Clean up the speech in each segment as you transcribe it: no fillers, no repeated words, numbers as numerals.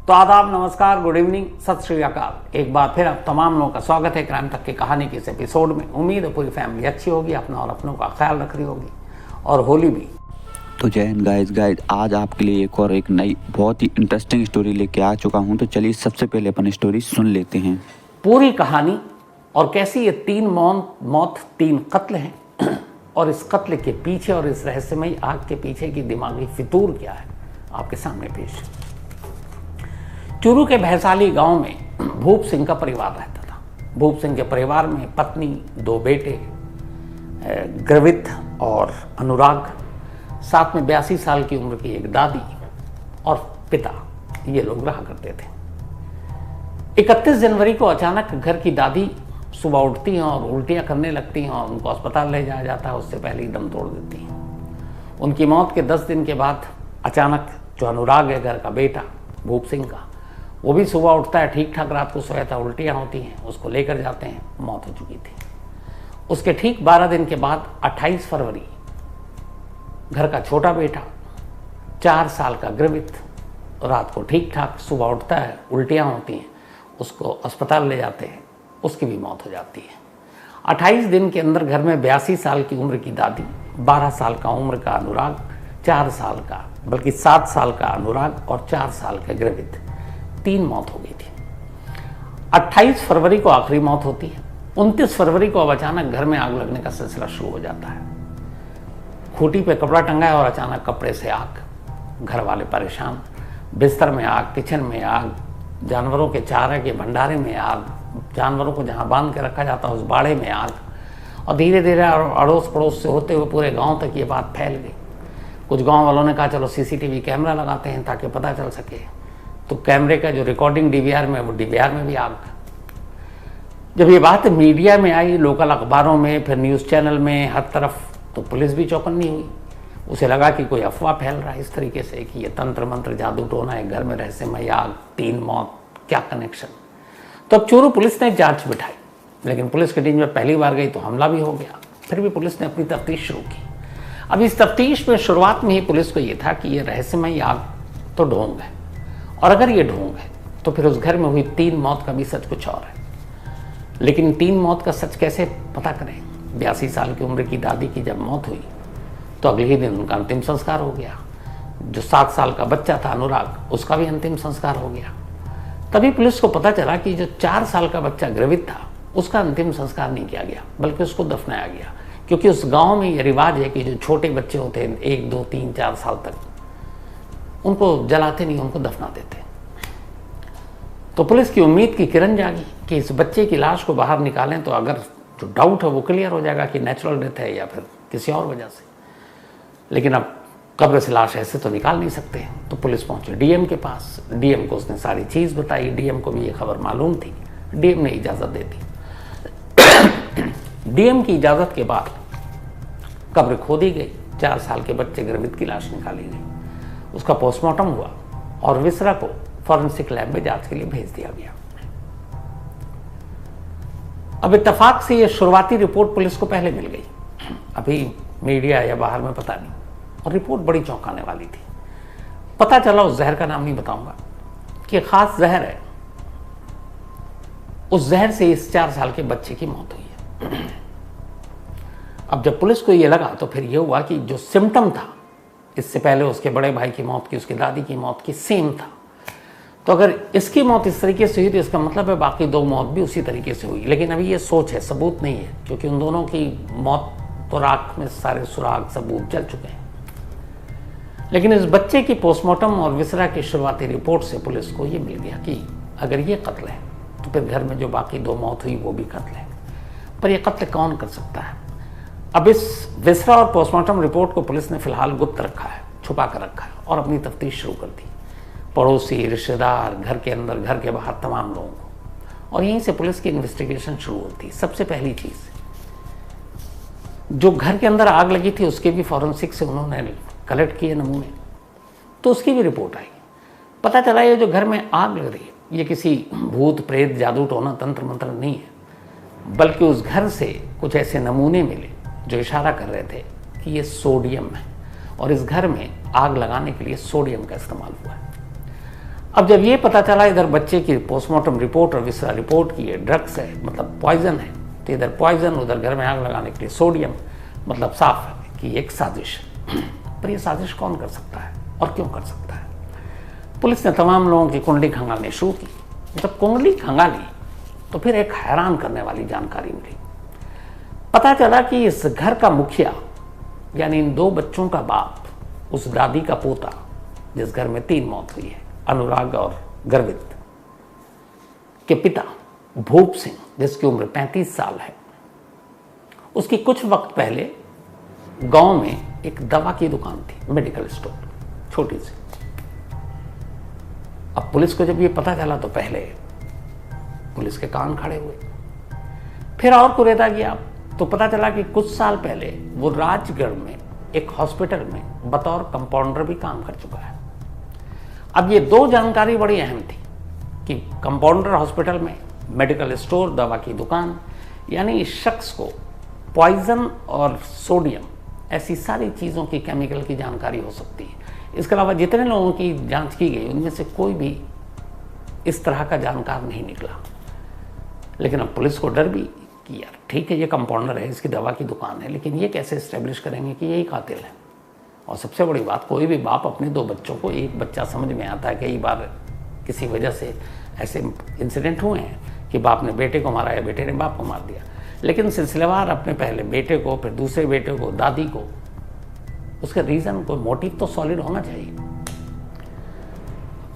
तो आदाब, नमस्कार, गुड इवनिंग, सत श्री अकाल। एक बार फिर आप तमाम लोगों का स्वागत है क्राइम तक की कहानी के इस एपिसोड में। उम्मीद है पूरी फैमिली अच्छी होगी, अपना और अपनों का ख्याल रख रही होगी और होली भी। तो जय हिंद गाइज, आज आपके लिए एक नई बहुत ही इंटरेस्टिंग स्टोरी लेके आ चुका हूँ। तो चलिए सबसे पहले अपन स्टोरी सुन लेते हैं, पूरी कहानी, और कैसी ये 3 मौत 3 कत्ल हैं और इस कत्ल के पीछे और इस रहस्यमयी आग के पीछे की दिमागी फितूर क्या है, आपके सामने पेश। चूरू के भैंसाली गांव में भूप सिंह का परिवार रहता था। भूप सिंह के परिवार में पत्नी, 2 बेटे, ग्रवित और अनुराग, साथ में 82 साल की उम्र की एक दादी और पिता, ये लोग रहा करते थे। 31 जनवरी को अचानक घर की दादी सुबह उठती हैं और उल्टियां करने लगती हैं और उनको अस्पताल ले जाया जाता है। उससे पहले ही दम तोड़ देती हैं। उनकी मौत के 10 दिन के बाद अचानक जो अनुराग है, घर का बेटा भूप सिंह का, वो भी सुबह उठता है, ठीक ठाक रात को सोया था, उल्टियाँ होती हैं, उसको लेकर जाते हैं, मौत हो चुकी थी। उसके ठीक 12 दिन के बाद 28 फरवरी घर का छोटा बेटा 4 साल का ग्रवित रात को ठीक ठाक सुबह उठता है, उल्टियाँ होती हैं, उसको अस्पताल ले जाते हैं, उसकी भी मौत हो जाती है। 28 दिन के अंदर घर में 82 साल की उम्र की दादी, 12 साल का उम्र का अनुराग, 4 साल का बल्कि 7 साल का अनुराग और 4 साल का ग्रवित, 3 मौत हो गई थी। 28 फरवरी को आखिरी मौत होती है। 29 फरवरी को अब अचानक घर में आग लगने का सिलसिला शुरू हो जाता है। खूंटी पे कपड़ा टंगा है और अचानक कपड़े से आग, घर वाले परेशान, बिस्तर में आग, किचन में आग, जानवरों के चारे के भंडारे में आग, जानवरों को जहाँ बांध के रखा जाता है उस बाड़े में आग, और धीरे धीरे अड़ोस पड़ोस से होते हुए पूरे गांव तक ये बात फैल गई। कुछ गांव वालों ने कहा चलो सीसीटीवी कैमरा लगाते हैं ताकि पता चल सके। तो कैमरे का जो रिकॉर्डिंग डीवीआर में, वो डीवीआर में भी आग। जब ये बात मीडिया में आई, लोकल अखबारों में, फिर न्यूज़ चैनल में, हर तरफ, तो पुलिस भी चौकन्नी हुई। उसे लगा कि कोई अफवाह फैल रहा है इस तरीके से कि ये तंत्र मंत्र जादू टोना है, घर में रहस्यमय आग, 3 मौत, क्या कनेक्शन। तो अब चूरू पुलिस ने जांच बिठाई, लेकिन पुलिस की टीम जब पहली बार गई तो हमला भी हो गया। फिर भी पुलिस ने अपनी तफ्तीश शुरू की। अब इस तफ्तीश में शुरुआत में ही पुलिस को ये था कि ये रहस्यमय आग तो ढोंग है, और अगर ये ढोंग है तो फिर उस घर में हुई 3 मौत का भी सच कुछ और है। लेकिन 3 मौत का सच कैसे पता करें। 82 साल की उम्र की दादी की जब मौत हुई तो अगले ही दिन उनका अंतिम संस्कार हो गया। जो 7 साल का बच्चा था अनुराग, उसका भी अंतिम संस्कार हो गया। तभी पुलिस को पता चला कि जो 4 साल का बच्चा ग्रवित था, उसका अंतिम संस्कार नहीं किया गया, बल्कि उसको दफनाया गया। क्योंकि उस गांव में ये रिवाज है कि जो छोटे बच्चे होते हैं 1, 2, 3, 4 साल तक, उनको जलाते नहीं, उनको दफना देते। तो पुलिस की उम्मीद की किरण जागी कि इस बच्चे की लाश को बाहर निकालें तो अगर जो डाउट है वो क्लियर हो जाएगा कि नेचुरल डेथ है या फिर किसी और वजह से। लेकिन अब कब्र से लाश ऐसे तो निकाल नहीं सकते। तो पुलिस पहुंची डीएम के पास। डीएम को उसने सारी चीज़ बताई। डीएम को भी ये खबर मालूम थी। डीएम ने इजाज़त दे दी। डीएम की इजाज़त के बाद कब्र खोदी गई, 4 साल के बच्चे ग्रवित की लाश निकाली गई, उसका पोस्टमार्टम हुआ और विसरा को फॉरेंसिक लैब में जांच के लिए भेज दिया गया। अब इत्तेफाक से ये शुरुआती रिपोर्ट पुलिस को पहले मिल गई, अभी मीडिया या बाहर में पता नहीं, और रिपोर्ट बड़ी चौंकाने वाली थी। पता चला, उस जहर का नाम नहीं बताऊंगा, कि खास जहर है। उस जहर से इस 4 साल के बच्चे की मौत हुई है। अब जब पुलिस को ये लगा तो फिर ये हुआ कि जो सिम्टम था इससे पहले उसके बड़े भाई की मौत की, उसकी दादी की मौत की, सेम था। तो अगर इसकी मौत इस तरीके से हुई तो इसका मतलब है बाकी 2 मौत भी उसी तरीके से हुई। लेकिन अभी ये सोच है, सबूत नहीं है, क्योंकि उन दोनों की मौत तो राख में सारे सुराग सबूत जल चुके हैं। लेकिन इस बच्चे की पोस्टमार्टम और विसरा की शुरुआती रिपोर्ट से पुलिस को ये मिल गया कि अगर ये कत्ल है तो फिर घर में जो बाकी 2 मौत हुई वो भी कत्ल है। पर यह कत्ल कौन कर सकता है। अब इस विसरा और पोस्टमार्टम रिपोर्ट को पुलिस ने फिलहाल गुप्त रखा है, छुपा कर रखा है, और अपनी तफ्तीश शुरू कर दी। पड़ोसी, रिश्तेदार, घर के अंदर, घर के बाहर, तमाम लोगों को, और यहीं से पुलिस की इन्वेस्टिगेशन शुरू होती। सबसे पहली चीज़, जो घर के अंदर आग लगी थी उसके भी फॉरेंसिक से उन्होंने कलेक्ट किए नमूने, तो उसकी भी रिपोर्ट आई। पता चला ये जो घर में आग लग रही है ये किसी भूत प्रेत जादू टोना तंत्र मंत्र नहीं है, बल्कि उस घर से कुछ ऐसे नमूने मिले जो इशारा कर रहे थे कि ये सोडियम है, और इस घर में आग लगाने के लिए सोडियम का इस्तेमाल हुआ है। अब जब ये पता चला इधर बच्चे की पोस्टमार्टम रिपोर्ट और विसरा रिपोर्ट की ये ड्रग्स है, मतलब पॉइजन है, तो इधर पॉइजन उधर घर में आग लगाने के लिए सोडियम, मतलब साफ है कि एक साजिश। पर ये साजिश कौन कर सकता है और क्यों कर सकता है? पुलिस ने तमाम लोगों की कुंडली खंगालनी शुरू की। जब कुंडली खंगाली तो फिर एक हैरान करने वाली जानकारी मिली। पता चला कि इस घर का मुखिया यानी इन 2 बच्चों का बाप, उस दादी का पोता जिस घर में 3 मौत हुई है, अनुराग और गर्वित, के पिता भूप सिंह जिसकी उम्र 35 साल है, उसकी कुछ वक्त पहले गांव में एक दवा की दुकान थी, मेडिकल स्टोर, छोटी सी। अब पुलिस को जब ये पता चला तो पहले पुलिस के कान खड़े हुए। फिर और कुरेदा गया तो पता चला कि कुछ साल पहले वो राजगढ़ में एक हॉस्पिटल में बतौर कंपाउंडर भी काम कर चुका है। अब ये 2 जानकारी बड़ी अहम थी कि कंपाउंडर हॉस्पिटल में, मेडिकल स्टोर, दवा की दुकान, यानी इस शख्स को पॉइजन और सोडियम ऐसी सारी चीज़ों की, केमिकल की जानकारी हो सकती है। इसके अलावा जितने लोगों की जांच की गई उनमें से कोई भी इस तरह का जानकार नहीं निकला। लेकिन अब पुलिस को डर भी कि यार ठीक है ये कंपाउंडर है, इसकी दवा की दुकान है, लेकिन ये कैसे इस्टेब्लिश करेंगे कि यही कातिल है? और सबसे बड़ी बात, कोई भी बाप अपने 2 बच्चों को, एक बच्चा समझ में आता है, कई बार किसी वजह से ऐसे इंसिडेंट हुए हैं कि बाप ने बेटे को मारा या बेटे ने बाप को मार दिया, लेकिन सिलसिलेवार अपने पहले बेटे को, फिर दूसरे बेटे को, दादी को, उसका रीज़न, कोई मोटिव तो सॉलिड होना चाहिए।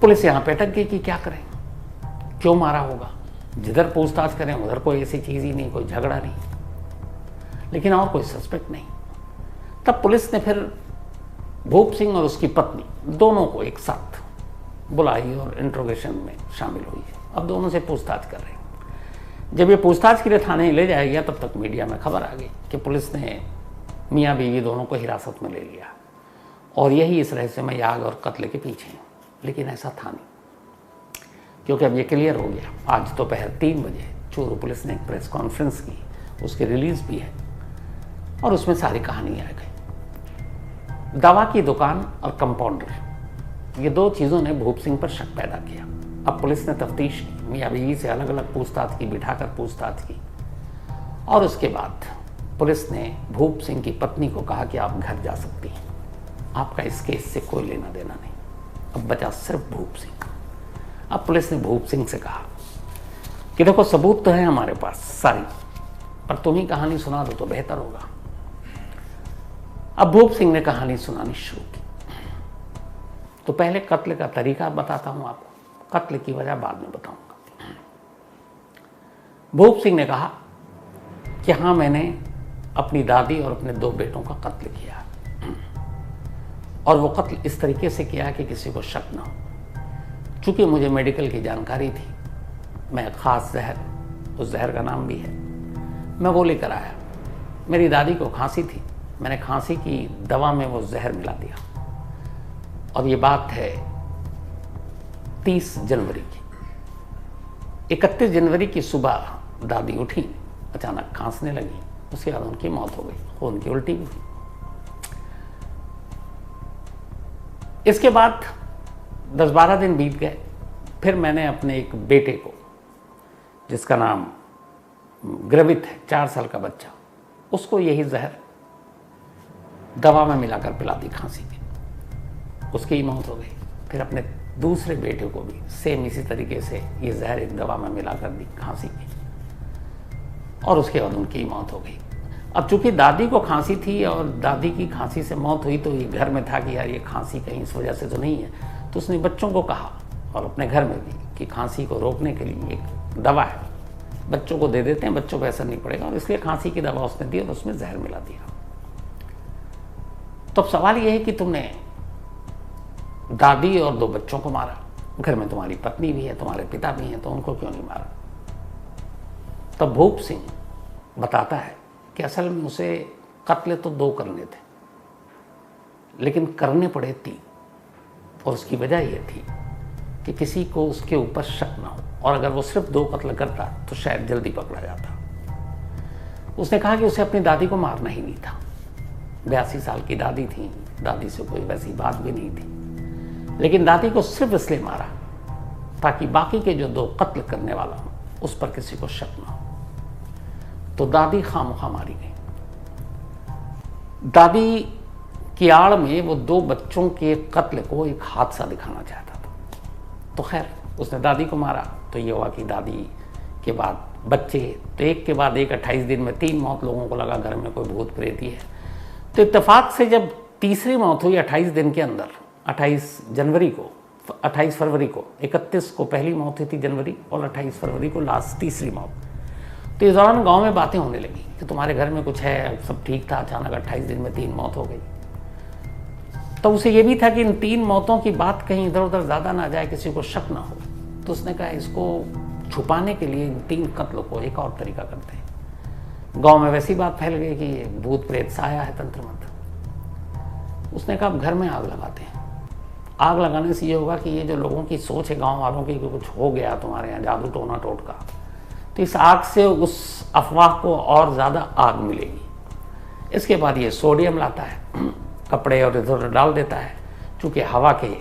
पुलिस यहाँ पे अटक गई कि क्या करें, क्यों मारा होगा। जिधर पूछताछ करें उधर कोई ऐसी चीज़ ही नहीं, कोई झगड़ा नहीं, लेकिन और कोई सस्पेक्ट नहीं। तब पुलिस ने फिर भूप सिंह और उसकी पत्नी दोनों को एक साथ बुलाई और इंट्रोगेशन में शामिल हुई है। अब दोनों से पूछताछ कर रहे हैं। जब ये पूछताछ के लिए थाने ले जाया गया तब तक मीडिया में खबर आ गई कि पुलिस ने मियाँ बीवी दोनों को हिरासत में ले लिया और यही इस रहस्यमय आग और कत्ल के पीछे हैं। लेकिन ऐसा था नहीं, क्योंकि अब ये क्लियर हो गया। आज दोपहर 3 बजे चूरू पुलिस ने एक प्रेस कॉन्फ्रेंस की, उसकी रिलीज भी है और उसमें सारी कहानी आ गई। दवा की दुकान और कंपाउंडर, ये 2 चीज़ों ने भूप सिंह पर शक पैदा किया। अब पुलिस ने तफ्तीश की, मियाँ बीवी से अलग अलग पूछताछ की, बिठाकर पूछताछ की, और उसके बाद पुलिस ने भूप सिंह की पत्नी को कहा कि आप घर जा सकती हैं, आपका इस केस से कोई लेना देना नहीं। अब बचा सिर्फ भूप सिंह। अब पुलिस ने भूप सिंह से कहा कि देखो सबूत तो है हमारे पास सारी, पर तुम ही कहानी सुना दो तो बेहतर होगा। अब भूप सिंह ने कहानी सुनानी शुरू की। तो पहले कत्ल का तरीका बताता हूं आपको, कत्ल की वजह बाद में बताऊंगा। भूप सिंह ने कहा कि हाँ, मैंने अपनी दादी और अपने 2 बेटों का कत्ल किया, और वो कत्ल इस तरीके से किया कि किसी को शक ना हो। चूँकि मुझे मेडिकल की जानकारी थी, मैं ख़ास जहर, उस जहर का नाम भी है, मैं वो लेकर आया। मेरी दादी को खांसी थी, मैंने खांसी की दवा में वो जहर मिला दिया। और ये बात है 30 जनवरी की। 31 जनवरी की सुबह दादी उठी, अचानक खांसने लगी, उसके बाद उनकी मौत हो गई, खून की उल्टी भी हुई। इसके बाद 10-12 दिन बीत गए। फिर मैंने अपने एक बेटे को, जिसका नाम ग्रवित है, 4 साल का बच्चा, उसको यही जहर दवा में मिलाकर पिला दी खांसी की, उसकी ही मौत हो गई। फिर अपने दूसरे बेटे को भी सेम इसी तरीके से ये जहर एक दवा में मिलाकर दी खांसी की, और उसके बाद उनकी मौत हो गई। अब चूंकि दादी को खांसी थी और दादी की खांसी से मौत हुई, तो ये घर में था कि यार ये खांसी कहीं इस वजह से तो नहीं है, तो उसने बच्चों को कहा और अपने घर में भी कि खांसी को रोकने के लिए एक दवा है, बच्चों को दे देते हैं, बच्चों को असर नहीं पड़ेगा, और इसलिए खांसी की दवा उसने दी और उसमें जहर मिला दिया। तो अब सवाल ये है कि तुमने दादी और 2 बच्चों को मारा, घर में तुम्हारी पत्नी भी है, तुम्हारे पिता भी हैं, तो उनको क्यों नहीं मारा? तब भूप सिंह बताता है कि असल में उसे कत्ल तो 2 करने थे, लेकिन करने पड़े 3, और उसकी वजह यह थी कि किसी को उसके ऊपर शक ना हो, और अगर वो सिर्फ 2 कत्ल करता तो शायद जल्दी पकड़ा जाता। उसने कहा कि उसे अपनी दादी को मारना ही नहीं था। 82 साल की दादी थी, दादी से कोई वैसी बात भी नहीं थी, लेकिन दादी को सिर्फ इसलिए मारा ताकि बाकी के जो 2 कत्ल करने वाला हूं उस पर किसी को शक ना हो। तो दादी खामखा मारी गई। दादी की आड़ में वो 2 बच्चों के कत्ल को एक हादसा दिखाना चाहता था। तो खैर उसने दादी को मारा। तो ये हुआ कि दादी के बाद बच्चे, तो एक के बाद एक 28 दिन में 3 मौत। लोगों को लगा घर में कोई भूत प्रेत ही है। तो इत्तेफाक से जब तीसरी मौत हुई 28 दिन के अंदर, 28 फरवरी को, 31 को पहली मौत हुई थी जनवरी, और 28 फरवरी को लास्ट तीसरी मौत। तो इस दौरान गांव में बातें होने लगी कि तुम्हारे घर में कुछ है, सब ठीक था, अचानक 28 दिन में 3 मौत हो गई। तो उसे ये भी था कि इन 3 मौतों की बात कहीं इधर उधर ज़्यादा ना जाए, किसी को शक ना हो। तो उसने कहा इसको छुपाने के लिए इन 3 कत्लों को एक और तरीका करते हैं। गांव में वैसी बात फैल गई कि ये भूत प्रेत सा आया है, तंत्र मंत्र। उसने कहा अब घर में आग लगाते हैं। आग लगाने से ये होगा कि ये जो लोगों की सोच है गांव वालों की कि कुछ हो गया तुम्हारे यहाँ, जादू टोना टोटका, तो इस आग से उस अफवाह को और ज़्यादा आग मिलेगी। इसके बाद ये सोडियम लाता है, कपड़े और इधर उधर डाल देता है। चूँकि हवा के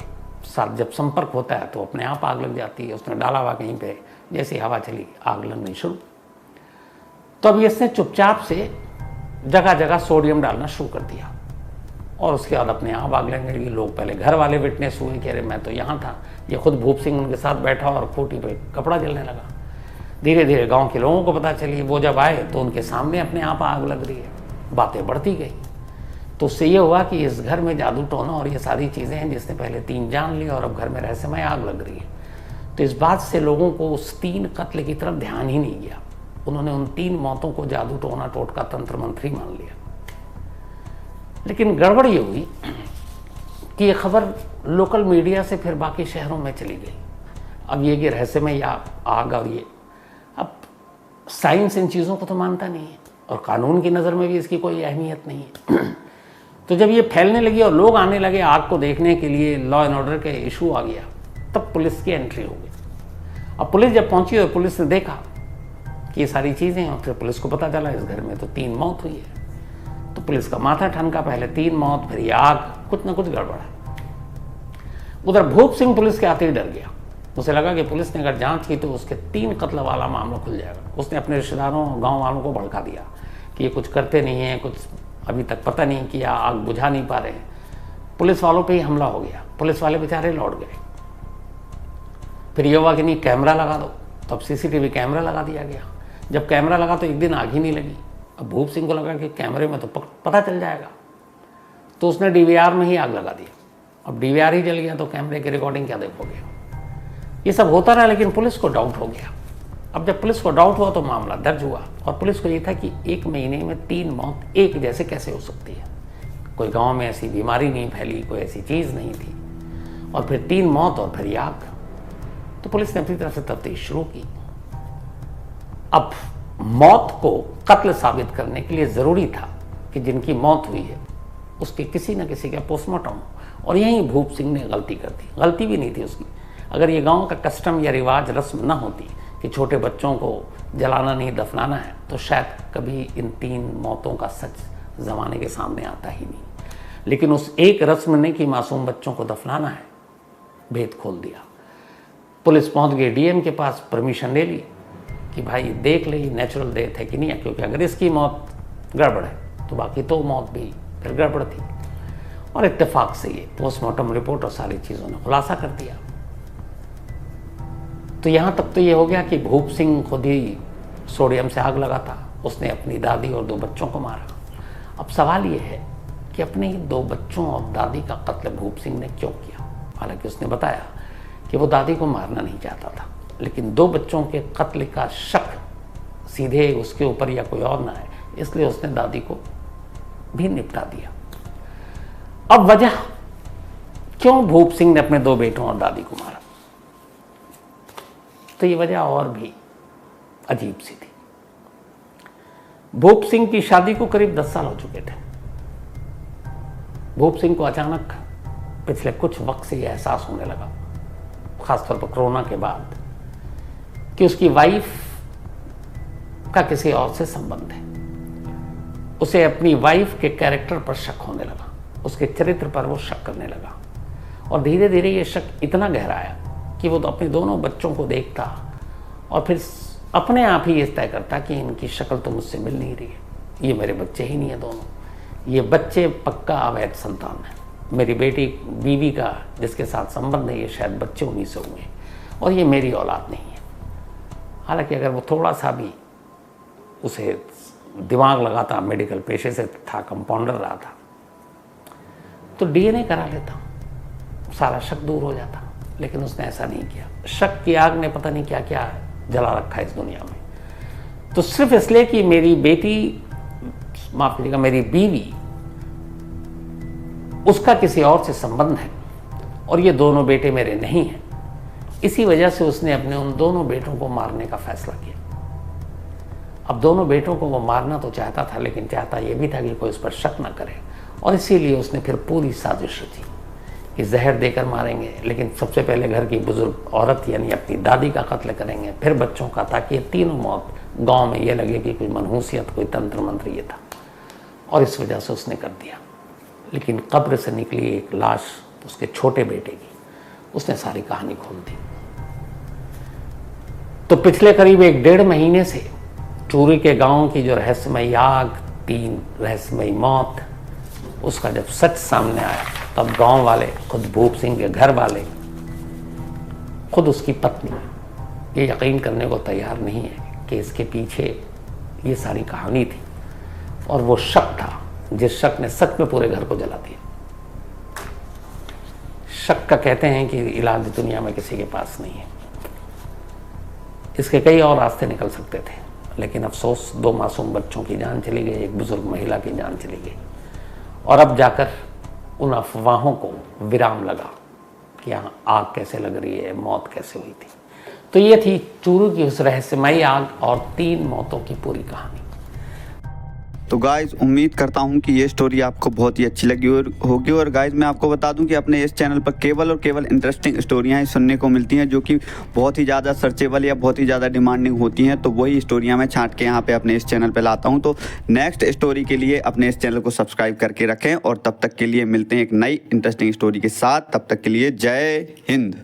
साथ जब संपर्क होता है तो अपने आप आग लग जाती है। उसने डाला हुआ कहीं पे, जैसे हवा चली आग लगनी शुरू। तो अब इसने चुपचाप से जगह जगह सोडियम डालना शुरू कर दिया और उसके बाद अपने आप आग लगने लगी। लोग पहले घर वाले विटनेस हुए, कह रहे मैं तो यहाँ था। ये खुद भूप सिंह उनके साथ बैठा और खूंटी पे कपड़ा जलने लगा। धीरे धीरे गांव के लोगों को पता चली। वो जब आए तो उनके सामने अपने आप आग लग रही है। बातें बढ़ती गई। तो उससे ये हुआ कि इस घर में जादू टोना और ये सारी चीज़ें हैं जिसने पहले 3 जान ली और अब घर में रहस्यमय आग लग रही है। तो इस बात से लोगों को उस 3 कत्ल की तरफ ध्यान ही नहीं गया। उन्होंने उन 3 मौतों को जादू टोना टोटका तंत्र मंत्र ही मान लिया। लेकिन गड़बड़ ये हुई कि ये खबर लोकल मीडिया से फिर बाकी शहरों में चली गई। अब ये कि रहस्यमय आग और ये, अब साइंस इन चीज़ों को तो मानता नहीं है और कानून की नज़र में भी इसकी कोई अहमियत नहीं है। तो जब ये फैलने लगी और लोग आने लगे आग को देखने के लिए, लॉ एंड ऑर्डर के इशू आ गया, तब पुलिस की एंट्री हो गई। अब पुलिस जब पहुंची और पुलिस ने देखा कि ये सारी चीज़ें हैं, और फिर पुलिस को पता चला इस घर में तो 3 मौत हुई है। तो पुलिस का माथा ठनका, पहले 3 मौत, फिर ये आग, कुछ ना कुछ गड़बड़ है। उधर भूप सिंह पुलिस के आते ही डर गया। उसे लगा कि पुलिस ने अगर जांच की तो उसके 3 कत्ल वाला मामला खुल जाएगा। उसने अपने रिश्तेदारों, गांव वालों को भड़का दिया कि ये कुछ करते नहीं हैं, कुछ अभी तक पता नहीं किया, आग बुझा नहीं पा रहे। पुलिस वालों पे ही हमला हो गया। पुलिस वाले बेचारे लौट गए। फिर ये हुआ कि नहीं कैमरा लगा दो, तो अब CCTV कैमरा लगा दिया गया। जब कैमरा लगा तो एक दिन आग ही नहीं लगी। अब भूप सिंह को लगा कि कैमरे में तो पता चल जाएगा, तो उसने DVR में ही आग लगा दी। अब DVR ही जल गया तो कैमरे की रिकॉर्डिंग क्या देखोगे। ये सब होता रहा, लेकिन पुलिस को डाउट हो गया। अब जब पुलिस को डाउट हुआ तो मामला दर्ज हुआ और पुलिस को ये था कि 1 महीने में 3 मौत एक जैसे कैसे हो सकती है। कोई गांव में ऐसी बीमारी नहीं फैली, कोई ऐसी चीज़ नहीं थी, और फिर 3 मौत और फिर आग। तो पुलिस ने अपनी तरफ से तफ्तीश शुरू की। अब मौत को कत्ल साबित करने के लिए ज़रूरी था कि जिनकी मौत हुई है उसके किसी न किसी का पोस्टमार्टम हो, और यहीं भूप सिंह ने गलती कर दी। गलती भी नहीं थी उसकी। अगर ये गांव का कस्टम या रिवाज रस्म न होती कि छोटे बच्चों को जलाना नहीं दफनाना है, तो शायद कभी इन 3 मौतों का सच ज़माने के सामने आता ही नहीं। लेकिन उस एक रस्म ने कि मासूम बच्चों को दफनाना है, भेद खोल दिया। पुलिस पहुंच गई DM के पास, परमिशन ले ली कि भाई देख ले नेचुरल डेथ है कि नहीं है, क्योंकि अगर इसकी मौत गड़बड़ है तो बाकी तो मौत भी फिर गड़बड़ थी। और इत्तेफाक से ये पोस्टमार्टम रिपोर्ट और सारी चीज़ों ने खुलासा कर दिया। तो यहाँ तक तो ये हो गया कि भूप सिंह खुद ही सोडियम से आग लगा था। उसने अपनी दादी और 2 बच्चों को मारा। अब सवाल ये है कि अपने ही 2 बच्चों और दादी का कत्ल भूप सिंह ने क्यों किया। हालांकि उसने बताया कि वो दादी को मारना नहीं चाहता था, लेकिन 2 बच्चों के कत्ल का शक सीधे उसके ऊपर या कोई और ना है, इसलिए उसने दादी को भी निपटा दिया। अब वजह क्यों भूप सिंह ने अपने 2 बेटों और दादी को मारा, तो ये वजह और भी अजीब सी थी। भूप सिंह की शादी को करीब 10 साल हो चुके थे। भूप सिंह को अचानक पिछले कुछ वक्त से यह एहसास होने लगा, खासतौर पर कोरोना के बाद, कि उसकी वाइफ का किसी और से संबंध है। उसे अपनी वाइफ के कैरेक्टर पर शक होने लगा, उसके चरित्र पर वो शक करने लगा, और धीरे धीरे ये शक इतना गहराया कि वो तो अपने दोनों बच्चों को देखता और फिर अपने आप ही ये तय करता कि इनकी शक्ल तो मुझसे मिल नहीं रही है, ये मेरे बच्चे ही नहीं है दोनों, ये बच्चे पक्का अवैध संतान है। मेरी बेटी बीवी का जिसके साथ संबंध है ये शायद बच्चे उन्हीं से हुए और ये मेरी औलाद नहीं है। हालांकि अगर वो थोड़ा सा भी उसे दिमाग लगाता, मेडिकल पेशे से था, कंपाउंडर रहा था, तो डीएनए करा लेता, सारा शक दूर हो जाता। लेकिन उसने ऐसा नहीं किया। शक की आग ने पता नहीं क्या क्या जला रखा है इस दुनिया में। तो सिर्फ इसलिए कि मेरी बेटी, माफ कीजिएगा, मेरी बीवी, उसका किसी और से संबंध है और ये दोनों बेटे मेरे नहीं हैं, इसी वजह से उसने अपने उन दोनों बेटों को मारने का फैसला किया। अब दोनों बेटों को वो मारना तो चाहता था, लेकिन चाहता ये भी था कि कोई उस पर शक न करे, और इसीलिए उसने फिर पूरी साजिश रची कि जहर देकर मारेंगे, लेकिन सबसे पहले घर की बुजुर्ग औरत यानी अपनी दादी का कत्ल करेंगे, फिर बच्चों का, ताकि ये तीनों मौत गांव में ये लगे कि कोई मनहूसियत, कोई तंत्र मंत्र ये था। और इस वजह से उसने कर दिया। लेकिन कब्र से निकली एक लाश उसके छोटे बेटे की, उसने सारी कहानी खोल दी। तो पिछले करीब 1-1.5 महीने से चूरू के गांव की जो रहस्यमयी आग, 3 रहस्यमयी मौत, उसका जब सच सामने आया तब गांव वाले, खुद भूप सिंह के घर वाले, खुद उसकी पत्नी ये यकीन करने को तैयार नहीं है कि इसके पीछे ये सारी कहानी थी। और वो शक था जिस शक ने सच में पूरे घर को जला दिया। शक का कहते हैं कि इलाज दुनिया में किसी के पास नहीं है। इसके कई और रास्ते निकल सकते थे, लेकिन अफसोस 2 मासूम बच्चों की जान चली गई, एक बुजुर्ग महिला की जान चली गई। और अब जाकर उन अफवाहों को विराम लगा कि यहाँ आग कैसे लग रही है, मौत कैसे हुई थी। तो ये थी चूरू की उस रहस्यमयी आग और 3 मौतों की पूरी कहानी। तो गाइज उम्मीद करता हूँ कि ये स्टोरी आपको बहुत ही अच्छी लगी होगी। और गाइज मैं आपको बता दूँ कि अपने इस चैनल पर केवल और केवल इंटरेस्टिंग स्टोरियाँ ही सुनने को मिलती हैं, जो कि बहुत ही ज़्यादा सर्चेबल या बहुत ही ज़्यादा डिमांडिंग होती हैं। तो वही स्टोरियाँ मैं छांट के यहाँ पे अपने इस चैनल पर लाता हूँ। तो नेक्स्ट स्टोरी के लिए अपने इस चैनल को सब्सक्राइब करके रखें, और तब तक के लिए मिलते हैं एक नई इंटरेस्टिंग स्टोरी के साथ। तब तक के लिए जय हिंद।